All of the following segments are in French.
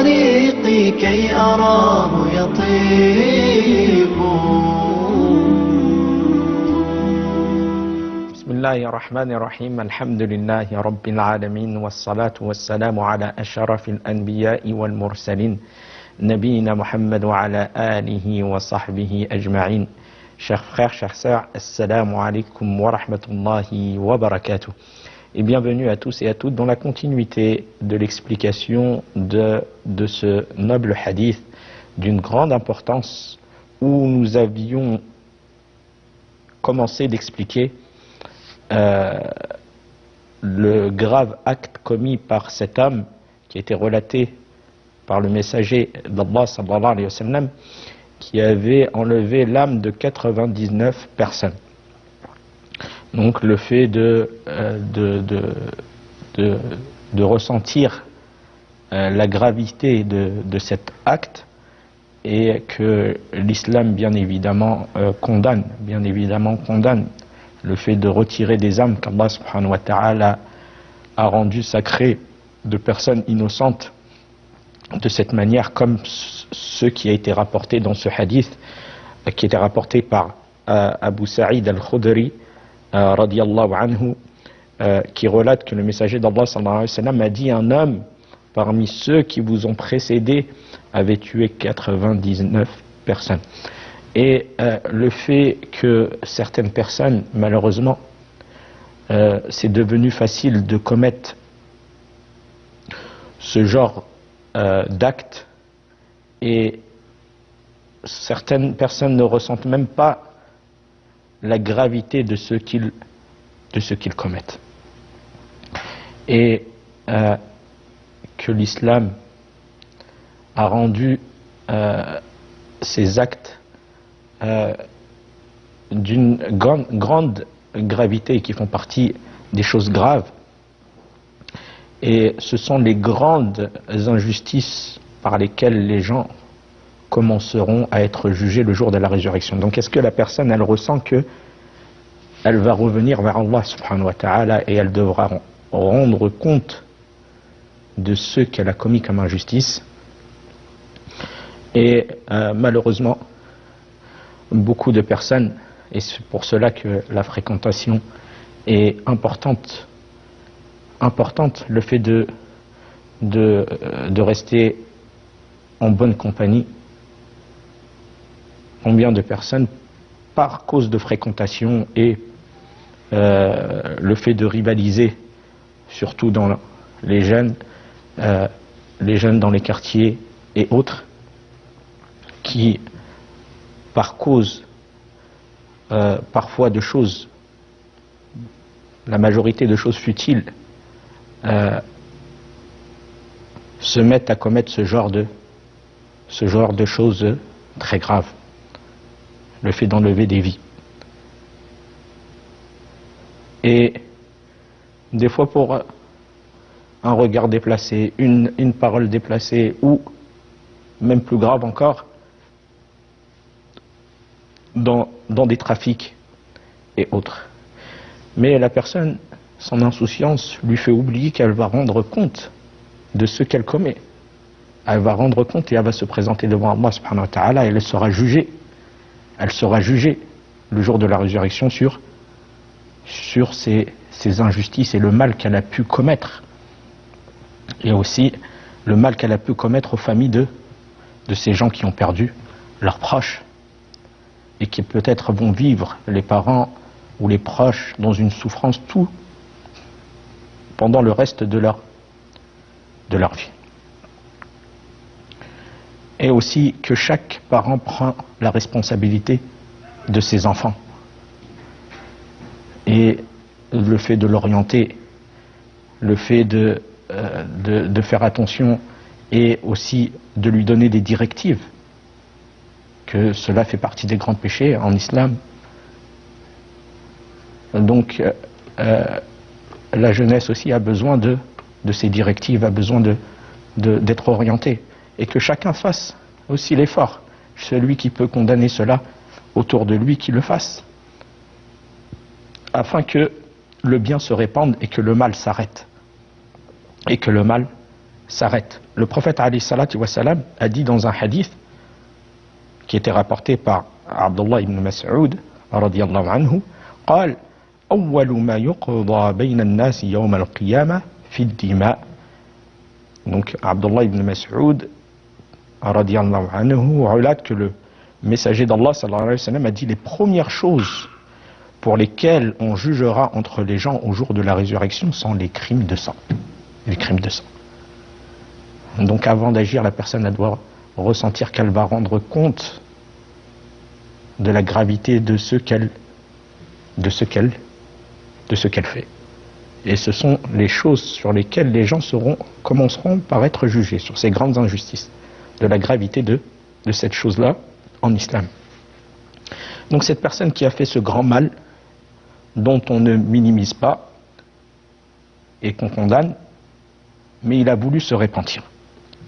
طريقي كي أراه يطيب. بسم الله الرحمن الرحيم. الحمد لله رب العالمين، والصلاة والسلام على أشرف الأنبياء والمرسلين نبينا محمد وعلى آله وصحبه أجمعين. Chers frères, chères sœurs, assalamu alaikum wa rahmatullahi wa barakatuh. Et bienvenue à tous et à toutes dans la continuité de l'explication de ce noble hadith d'une grande importance, où nous avions commencé d'expliquer le grave acte commis par cet homme qui a été relaté par le messager d'Allah sallallahu alayhi wa sallam, qui avait enlevé l'âme de 99 personnes. Donc le fait de ressentir la gravité de cet acte, et que l'islam bien évidemment condamne le fait de retirer des âmes qu'Allah subhanahu wa ta'ala a rendues sacrées de personnes innocentes de cette manière, comme ce qui a été rapporté dans ce hadith, qui était rapporté par Abu Sa'id al-Khudri radiyallahu anhu, qui relate que le messager d'Allah sallallahu alayhi wa sallam a dit: un homme parmi ceux qui vous ont précédés avait tué 99 personnes. Et le fait que certaines personnes, malheureusement, c'est devenu facile de commettre ce genre d'actes, et certaines personnes ne ressentent même pas la gravité de ce qu'ils commettent, et que l'islam a rendu ces actes d'une grande gravité, qui font partie des choses graves. Et ce sont les grandes injustices par lesquelles les gens commenceront à être jugés le jour de la résurrection. Donc est-ce que la personne, elle ressent que elle va revenir vers Allah subhanahu wa ta'ala, et elle devra rendre compte de ce qu'elle a commis comme injustice? Et malheureusement, beaucoup de personnes, et c'est pour cela que la fréquentation est importante, le fait de rester en bonne compagnie. Combien de personnes, par cause de fréquentation et le fait de rivaliser, surtout dans les jeunes dans les quartiers et autres, qui, par cause parfois de choses, la majorité de choses futiles, se mettent à commettre ce genre de choses très graves, le fait d'enlever des vies. Et des fois, pour un regard déplacé, une parole déplacée, ou même plus grave encore, dans des trafics et autres. Mais la personne, son insouciance lui fait oublier qu'elle va rendre compte de ce qu'elle commet. Elle va rendre compte et elle va se présenter devant Allah subhanahu wa ta'ala, et elle sera jugée. Elle sera jugée le jour de la résurrection sur ses injustices et le mal qu'elle a pu commettre. Et aussi le mal qu'elle a pu commettre aux familles de ces gens qui ont perdu leurs proches, et qui peut-être vont vivre, les parents ou les proches, dans une souffrance tout pendant le reste de leur vie. Et aussi que chaque parent prend la responsabilité de ses enfants, et le fait de l'orienter, le fait de faire attention, et aussi de lui donner des directives, que cela fait partie des grands péchés en islam. Donc la jeunesse aussi a besoin de ces directives, a besoin d'être orientée, et que chacun fasse aussi l'effort. Celui qui peut condamner cela autour de lui, qui le fasse, afin que le bien se répande et que le mal s'arrête. s'arrête. Le prophète alayhi salatu wa salam a dit dans un hadith qui était rapporté par Abdullah ibn Mas'ud radiyallahu anhu, قال أول ما يقضى بين الناس يوم القيامة في الدماء. Donc Abdullah ibn Mas'ud radiyallahu anhu relate que le messager d'Allah sallallahu alayhi wa sallam a dit les premières choses pour lesquelles on jugera entre les gens au jour de la résurrection sont les crimes de sang. Les crimes de sang. Donc avant d'agir, la personne elle doit ressentir qu'elle va rendre compte de la gravité de ce qu'elle fait. Et ce sont les choses sur lesquelles les gens commenceront par être jugés, sur ces grandes injustices, de la gravité de cette chose-là en islam. Donc cette personne qui a fait ce grand mal, dont on ne minimise pas et qu'on condamne, mais il a voulu se repentir.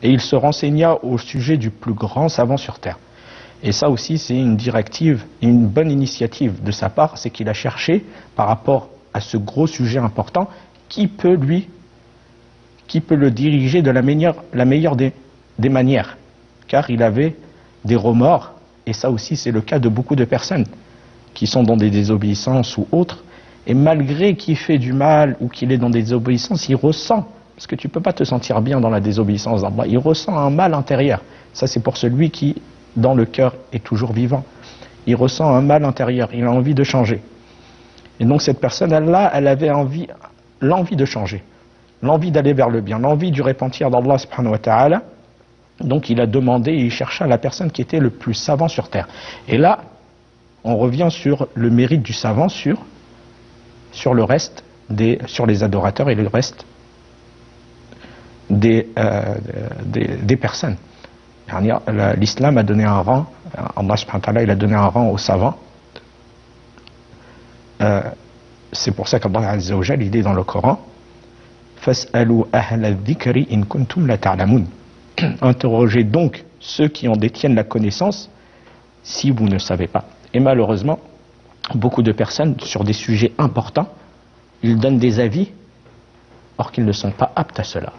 Et il se renseigna au sujet du plus grand savant sur terre. Et ça aussi, c'est une directive, une bonne initiative de sa part, c'est qu'il a cherché, par rapport à ce gros sujet important, qui peut le diriger de la meilleure des manières. Car il avait des remords, et ça aussi, c'est le cas de beaucoup de personnes qui sont dans des désobéissances ou autres, et malgré qu'il fait du mal ou qu'il est dans des désobéissances, il ressent, parce que tu ne peux pas te sentir bien dans la désobéissance d'Allah, il ressent un mal intérieur. Ça, c'est pour celui qui, dans le cœur, est toujours vivant. Il ressent un mal intérieur, il a envie de changer. Et donc cette personne-là, elle avait l'envie de changer, l'envie d'aller vers le bien, l'envie du repentir d'Allah subhanahu wa ta'ala. Donc il a demandé et il chercha la personne qui était le plus savant sur terre. Et là, on revient sur le mérite du savant sur le reste sur les adorateurs et le reste des personnes. L'islam a donné un rang, Allah subhanahu wa ta'ala, il a donné un rang aux savants. C'est pour ça qu'Allah azza wa jalla, il dit dans le Coran, Fas'alu ahla dhikri in kuntum la ta'lamun. Interrogez donc ceux qui en détiennent la connaissance si vous ne savez pas. Et malheureusement, beaucoup de personnes sur des sujets importants, ils donnent des avis or qu'ils ne sont pas aptes à cela.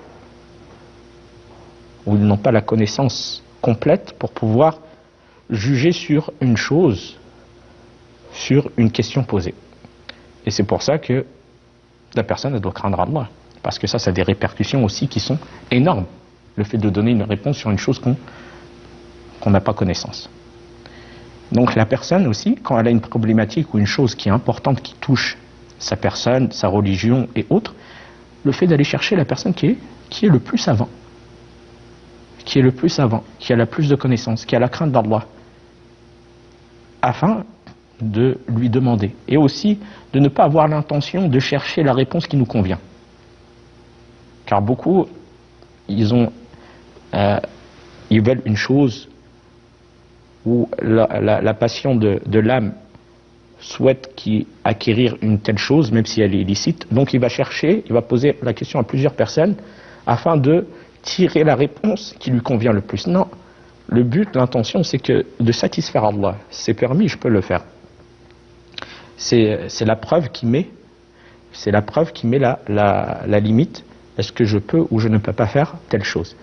Ou ils n'ont pas la connaissance complète pour pouvoir juger sur une chose, sur une question posée. Et c'est pour ça que la personne elle doit craindre Allah. Parce que ça a des répercussions aussi qui sont énormes. Le fait de donner une réponse sur une chose qu'on n'a pas connaissance. Donc la personne aussi, quand elle a une problématique ou une chose qui est importante, qui touche sa personne, sa religion et autres, le fait d'aller chercher la personne qui est le plus savant, qui a la plus de connaissances, qui a la crainte d'Allah, afin de lui demander. Et aussi de ne pas avoir l'intention de chercher la réponse qui nous convient. Car beaucoup, ils veulent une chose où la passion de l'âme souhaite acquérir une telle chose, même si elle est illicite. Donc il va poser la question à plusieurs personnes afin de tirer la réponse qui lui convient le plus. Non, le but, l'intention, c'est de satisfaire Allah. C'est permis, je peux le faire. C'est la preuve qui met la limite. Est-ce que je peux ou je ne peux pas faire telle chose?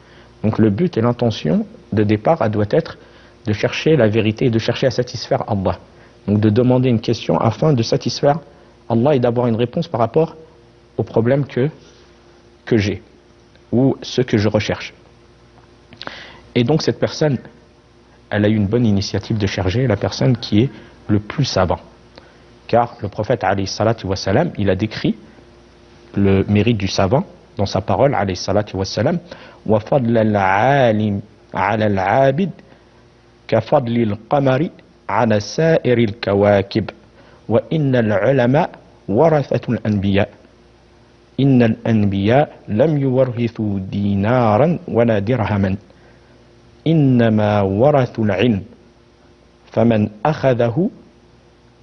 Donc le but et l'intention de départ, elle doit être de chercher la vérité et de chercher à satisfaire Allah. Donc de demander une question afin de satisfaire Allah et d'avoir une réponse par rapport au problème que j'ai ou ce que je recherche. Et donc cette personne, elle a eu une bonne initiative de chercher la personne qui est le plus savant. Car le prophète alayhi salatu wa salam, il a décrit le mérite du savant dans sa parole alayhi salatu wa salam, wa fadl al-alim ala al-abid ka fadli al-qamari ala sa'iri al-kawakib wa inna al-ulama warathatul anbiya inna al-anbiya lam yuwarrithu dinaran wala dirhaman innama warathu al-ilm faman akhadahu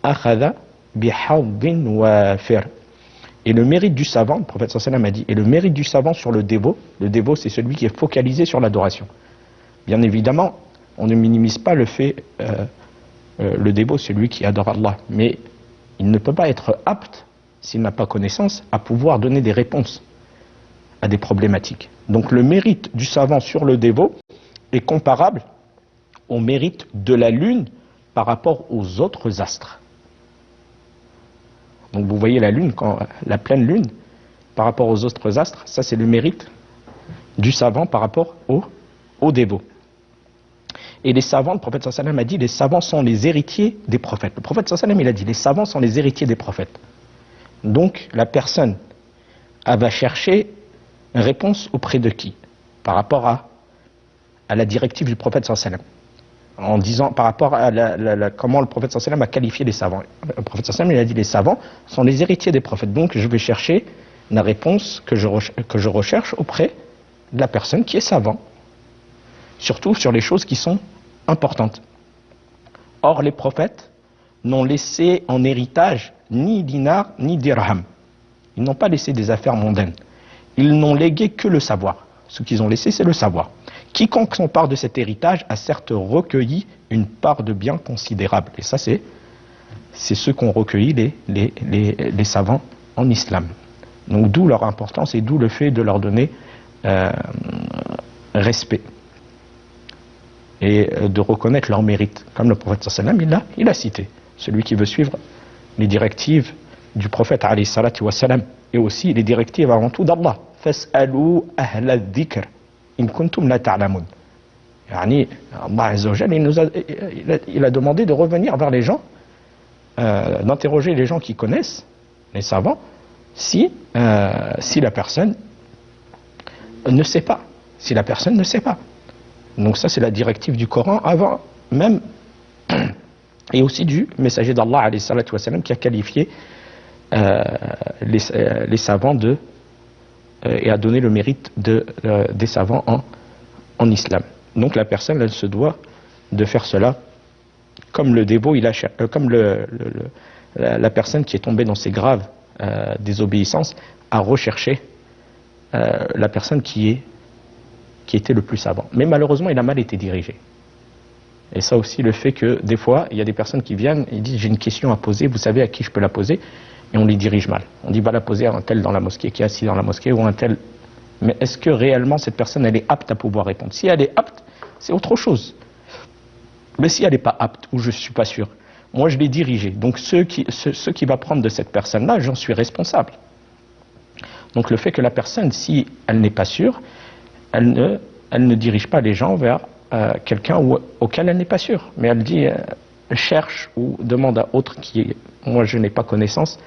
akhadha bihadin wafir. Et le mérite du savant, le prophète sallallahu alayhi wa sallam a dit, et le mérite du savant sur le dévot c'est celui qui est focalisé sur l'adoration. Bien évidemment, on ne minimise pas le fait, le dévot, celui qui adore Allah, mais il ne peut pas être apte, s'il n'a pas connaissance, à pouvoir donner des réponses à des problématiques. Donc le mérite du savant sur le dévot est comparable au mérite de la lune par rapport aux autres astres. Donc vous voyez la lune, la pleine lune, par rapport aux autres astres, ça c'est le mérite du savant par rapport au dévot. Et les savants, le prophète sallallahu alayhi wa sallam a dit, les savants sont les héritiers des prophètes. Le prophète sallallahu alayhi wa sallam, il a dit, les savants sont les héritiers des prophètes. Donc la personne, elle va chercher une réponse auprès de qui? Par rapport à la directive du prophète sallallahu alayhi wa sallam. En disant, par rapport à comment le prophète sallallahu alayhi wa sallam a qualifié les savants. Le prophète sallallahu alayhi wa sallam, il a dit, les savants sont les héritiers des prophètes. Donc je vais chercher la réponse que je recherche auprès de la personne qui est savant. Surtout sur les choses qui sont importantes. Or, les prophètes n'ont laissé en héritage ni dinar ni dirham. Ils n'ont pas laissé des affaires mondaines. Ils n'ont légué que le savoir. Ce qu'ils ont laissé, c'est le savoir. Quiconque s'empare de cet héritage a certes recueilli une part de bien considérable. Et ça, c'est ce qu'ont recueilli les savants en islam. Donc, d'où leur importance et d'où le fait de leur donner respect. Et de reconnaître leur mérite. Comme le prophète sallallahu alayhi wa sallam, il a cité. Celui qui veut suivre les directives du prophète alayhi salatu wa salam, et aussi les directives avant tout d'Allah. Fas'alou ahla dhikr in kuntum la ta'lamun. Yani, Allah azza wa jalla, il a demandé de revenir vers les gens, d'interroger les gens qui connaissent, les savants, si la personne ne sait pas. Si la personne ne sait pas. Donc ça c'est la directive du Coran avant même et aussi du messager d'Allah alayhi salatu wa salam qui a qualifié les savants et a donné le mérite des savants en islam. Donc la personne elle se doit de faire cela comme le dévot comme la personne qui est tombée dans ces graves désobéissances a recherché la personne qui était le plus savant. Mais malheureusement, il a mal été dirigé. Et ça aussi, le fait que des fois, il y a des personnes qui viennent et disent j'ai une question à poser, vous savez à qui je peux la poser? Et on les dirige mal. On dit va la poser à un tel dans la mosquée, qui est assis dans la mosquée, ou un tel. Mais est-ce que réellement cette personne, elle est apte à pouvoir répondre? Si elle est apte, c'est autre chose. Mais si elle n'est pas apte, ou je ne suis pas sûr, moi je l'ai dirigé. Donc ce qui va prendre de cette personne-là, j'en suis responsable. Donc le fait que la personne, si elle n'est pas sûre, elle ne dirige pas les gens vers quelqu'un auquel elle n'est pas sûre. Mais elle dit, cherche ou demande à autre moi je n'ai pas connaissance,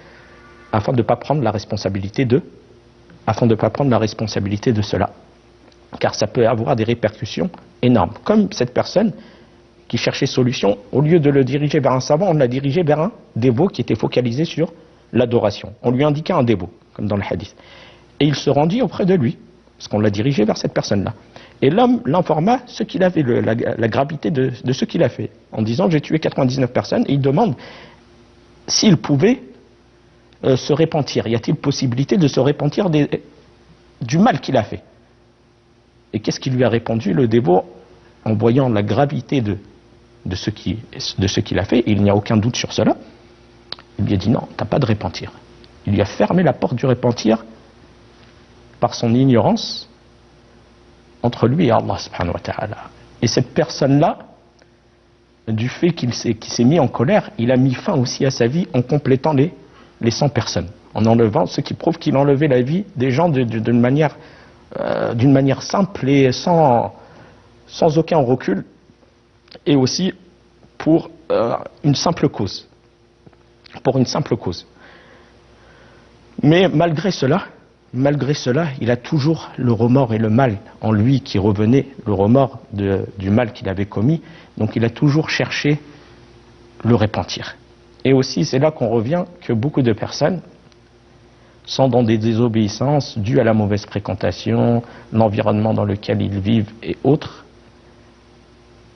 afin de ne pas prendre la responsabilité de cela. Car ça peut avoir des répercussions énormes. Comme cette personne qui cherchait solution, au lieu de le diriger vers un savant, on l'a dirigé vers un dévot qui était focalisé sur l'adoration. On lui indiquait un dévot, comme dans le hadith. Et il se rendit auprès de lui. Parce qu'on l'a dirigé vers cette personne-là. Et l'homme l'informa ce qu'il avait, la gravité de ce qu'il a fait, en disant j'ai tué 99 personnes, et il demande s'il pouvait se repentir. Y a-t-il possibilité de se repentir du mal qu'il a fait? Et qu'est-ce qu'il lui a répondu, le dévot, en voyant la gravité de ce qu'il a fait, et il n'y a aucun doute sur cela, il lui a dit non, tu n'as pas de repentir. Il lui a fermé la porte du repentir par son ignorance entre lui et Allah subhanahu wa ta'ala. Et cette personne-là, du fait qu'il s'est mis en colère, il a mis fin aussi à sa vie en complétant les 100 personnes, en enlevant, ce qui prouve qu'il enlevait la vie des gens d'une manière simple et sans aucun recul, et aussi pour une simple cause. Mais malgré cela, il a toujours le remords et le mal en lui qui revenait, le remords du mal qu'il avait commis. Donc il a toujours cherché le repentir. Et aussi, c'est là qu'on revient que beaucoup de personnes sont dans des désobéissances dues à la mauvaise fréquentation, l'environnement dans lequel ils vivent et autres.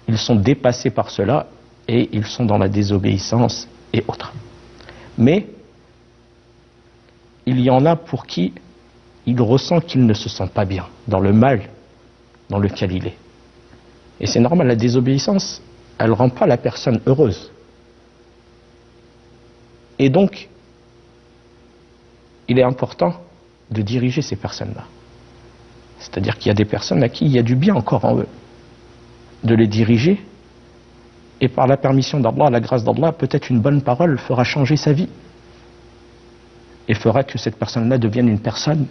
Ils sont dépassés par cela et ils sont dans la désobéissance et autres. Mais il y en a pour qui il ressent qu'il ne se sent pas bien dans le mal dans lequel il est. Et c'est normal, la désobéissance, elle ne rend pas la personne heureuse. Et donc, il est important de diriger ces personnes-là. C'est-à-dire qu'il y a des personnes à qui il y a du bien encore en eux, de les diriger, et par la permission d'Allah, la grâce d'Allah, peut-être une bonne parole fera changer sa vie, et fera que cette personne-là devienne une personne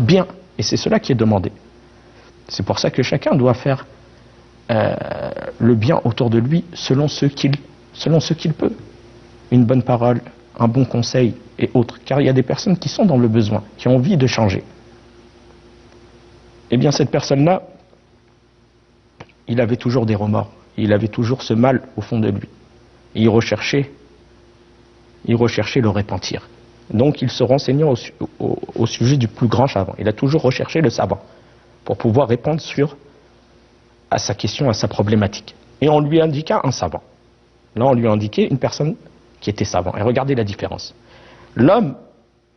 bien, et c'est cela qui est demandé. C'est pour ça que chacun doit faire le bien autour de lui selon ce qu'il peut. Une bonne parole, un bon conseil et autres. Car il y a des personnes qui sont dans le besoin, qui ont envie de changer. Eh bien cette personne-là, il avait toujours des remords. Il avait toujours ce mal au fond de lui. Et il recherchait le repentir. Donc il se renseignait au sujet du plus grand savant. Il a toujours recherché le savant pour pouvoir répondre à sa question, à sa problématique. Et on lui indiqua un savant. Là, on lui a indiqué une personne qui était savant. Et regardez la différence. L'homme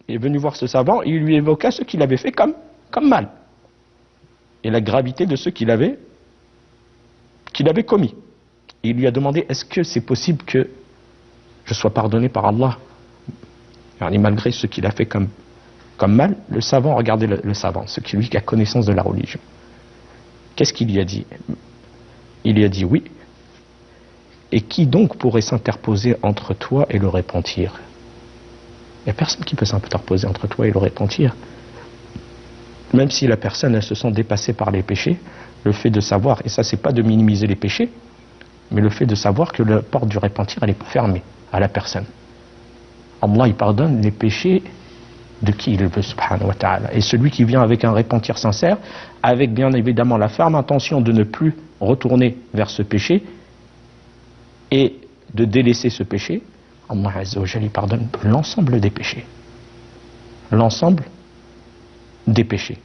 est venu voir ce savant et il lui évoqua ce qu'il avait fait comme mal. Et la gravité de ce qu'il avait commis. Et il lui a demandé, est-ce que c'est possible que je sois pardonné par Allah? Et malgré ce qu'il a fait comme mal, le savant, regardez le savant, celui qui a connaissance de la religion. Qu'est-ce qu'il lui a dit? Il lui a dit oui. Et qui donc pourrait s'interposer entre toi et le repentir? Il n'y a personne qui peut s'interposer entre toi et le repentir. Même si la personne elle se sent dépassée par les péchés, le fait de savoir, et ça c'est pas de minimiser les péchés, mais le fait de savoir que la porte du repentir elle n'est pas fermée à la personne. Allah il pardonne les péchés de qui il veut, subhanahu wa ta'ala. Et celui qui vient avec un repentir sincère, avec bien évidemment la ferme intention de ne plus retourner vers ce péché et de délaisser ce péché, Allah Azza wa Jalla pardonne l'ensemble des péchés. L'ensemble des péchés.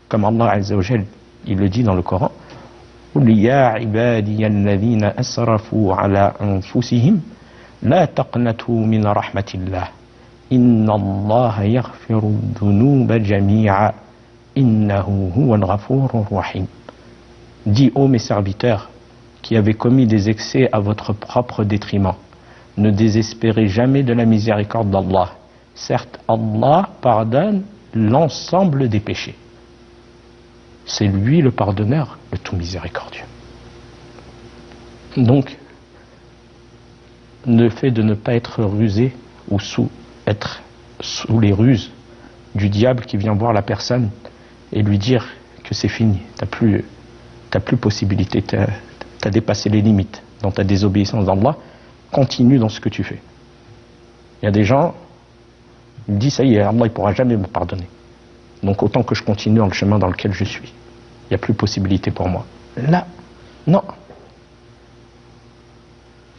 Comme Allah Azza wa Jalla, il le dit dans le Coran, قُلْ يَا عِبَادِيَ الَّذِينَ أَسْرَفُوا عَلَىٰ أَنفُسِهِمْ لَا تَقْنَطُوا مِنْ رَحْمَةِ اللَّهِ إِنَّ اللَّهَ يَغْفِرُ الذُّنُوبَ جَمِيعًا إِنَّهُ هُوَ الْغَفُورُ الرَّحِيمُ. Dis, ô mes serviteurs, qui avez commis des excès à votre propre détriment, ne désespérez jamais de la miséricorde d'Allah. Certes, Allah pardonne l'ensemble des péchés. C'est lui le pardonneur, le tout miséricordieux. Donc, le fait de ne pas être rusé ou être sous les ruses du diable qui vient voir la personne et lui dire que c'est fini, t'as plus possibilité, t'as dépassé les limites dans ta désobéissance d'Allah, continue dans ce que tu fais. Il y a des gens qui disent ça y est, Allah ne pourra jamais me pardonner. Donc autant que je continue dans le chemin dans lequel je suis. Il n'y a plus possibilité pour moi. Là, non.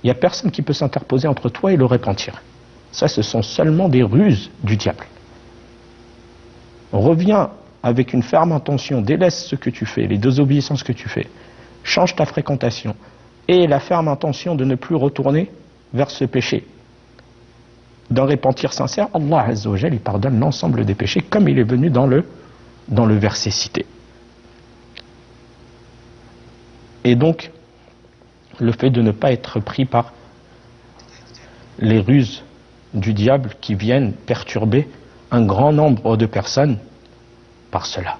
Il n'y a personne qui peut s'interposer entre toi et le repentir. Ça, ce sont seulement des ruses du diable. Reviens avec une ferme intention, délaisse ce que tu fais, les désobéissances que tu fais, change ta fréquentation, et la ferme intention de ne plus retourner vers ce péché. D'un repentir sincère, Allah Azza wa Jalla, il pardonne l'ensemble des péchés, comme il est venu dans le verset cité. Et donc, le fait de ne pas être pris par les ruses du diable qui viennent perturber un grand nombre de personnes par cela.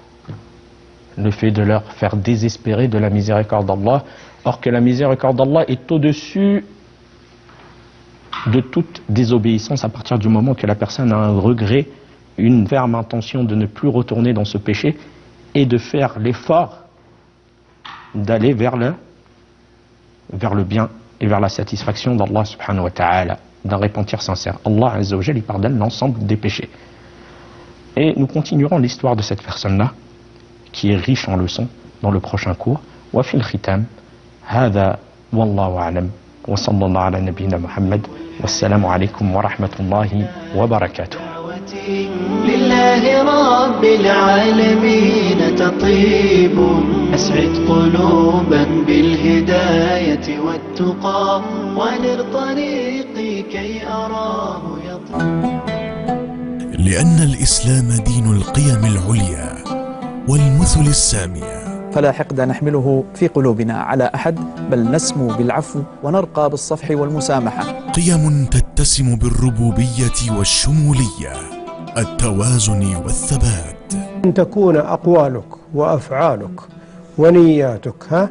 Le fait de leur faire désespérer de la miséricorde d'Allah, or que la miséricorde d'Allah est au-dessus de toute désobéissance à partir du moment que la personne a un regret, une ferme intention de ne plus retourner dans ce péché et de faire l'effort d'aller vers le bien et vers la satisfaction d'Allah subhanahu wa ta'ala, d'un repentir sincère. Allah Azza wa Jalla, il pardonne l'ensemble des péchés. Et nous continuerons l'histoire de cette personne-là, qui est riche en leçons, dans le prochain cours. Wa fil khitam, hadha wallahu a'lam, wa sallallahu ala nabiyyina Muhammad, wassalamu alaykum wa rahmatullahi wa barakatuh. لله رب العالمين تطيب أسعد قلوبا بالهداية والتقى ونر طريقي كي أراه يطيب. لأن الإسلام دين القيم العليا والمثل السامية، فلا حقد نحمله في قلوبنا على أحد، بل نسمو بالعفو ونرقى بالصفح والمسامحة. قيم تتسم بالربوبية والشمولية، التوازن والثبات. أن تكون أقوالك وأفعالك ونياتك